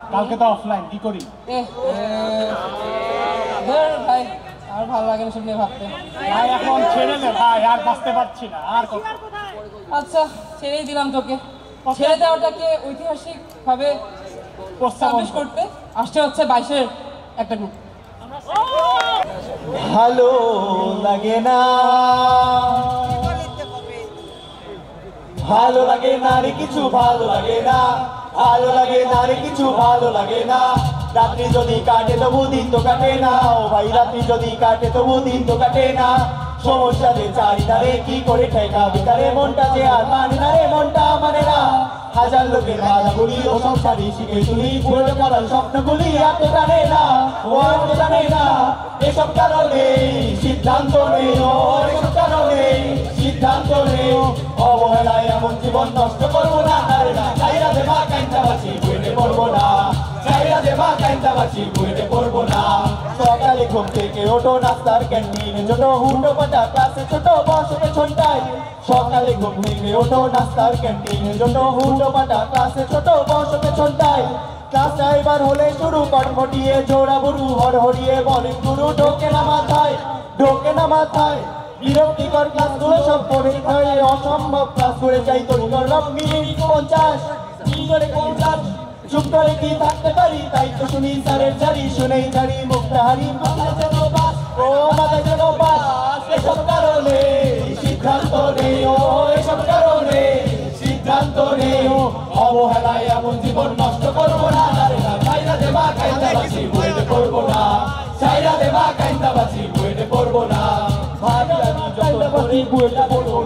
কালকে তো অফলাইন, কি করি? ভাই আর ভালো লাগে না সব নিয়ে ভাবতে। ভাই এখন ছেড়ে নে ভাই, আর বাঁচতে পারছি না আর কত। আচ্ছা ছেড়েই দিলাম তোকে। ছেড়ে দেওয়াটাকে ঐতিহাসিক ভাবে প্রস্তাবিত করতে আসছে হচ্ছে 22-এর একটা গ্রুপ। ভালো লাগে না, ভালো লাগে না রে কিছু, ভালো লাগে না, ভালো লাগে না রে কিছু, ভালো লাগে না। রাত্রি যদি কাটে তবু দিন তো কাটে না, ও ভাই রাত্রি যদি কাটে তবু দিন তো কাটে না। সমস্যা যে চারিধারে কি করে ঠেকা ভিতরে মনটা যে আর মানে না রে, মনটা মানে না। হাজার লোকের বাধাগুলি ও সংসারী শিখে শুনি পূরণ করার স্বপ্নগুলি এত জানে না, ও এত জানে না। এসব কারণে সিদ্ধান্ত নেই, ও এসব কারণে সিদ্ধান্ত নেই। অবহেলায় এমন জীবন নষ্ট করবো না, চাইরা দেবা কাইন্দা বাঁচি বইতে পড়বো না, চাইরা দেবা কাইন্দা বাঁচি বইতে পড়বো না। সকালে ঘুম থেকে ওঠো নাস্তার ক্যান্টিনে ছোট, হুন্ডো পাটা ক্লাসে ছোট, বসে ছোটটাই। সকালে ঘুম থেকে ওঠো নাস্তার ক্যান্টিনে ছোট, হুন্ডো পাটা ক্লাসে ছোট, বসে ছোটটাই। ক্লাস ড্রাইভার হলে শুরু কটমটিয়ে জোড়া বুড়ু হড়হড়িয়ে বলেন গুরু ঢোকে না মাথায়, ঢোকে না মাথায়। বিরক্তিকর ক্লাসগুলো সব পরীক্ষায় অসম্ভব ক্লাস করে চাই তো মিনিট 50 কি করে কোন ক্লাস চুপ করে কি থাকতে পারি, তাই তো শুনি স্যারের ঝাড়ি, শুনেই ঝাড়ি মুখটা হারি, মাথায় যেন বাস, ও মাথায় যেন বাস। এসব কারণে সিদ্ধান্ত নেই, ও এসব কারণে সিদ্ধান্ত নেই। অবহেলায় এমন জীবন নষ্ট করবো না, চাইরা দেবা কাইন্দা বাঁচি বইতে পড়বো না, চাইরা দেবা কাইন্দা বাঁচি বইতে পড়বো না। ভাবি আমি যত করি বইটা পড়বো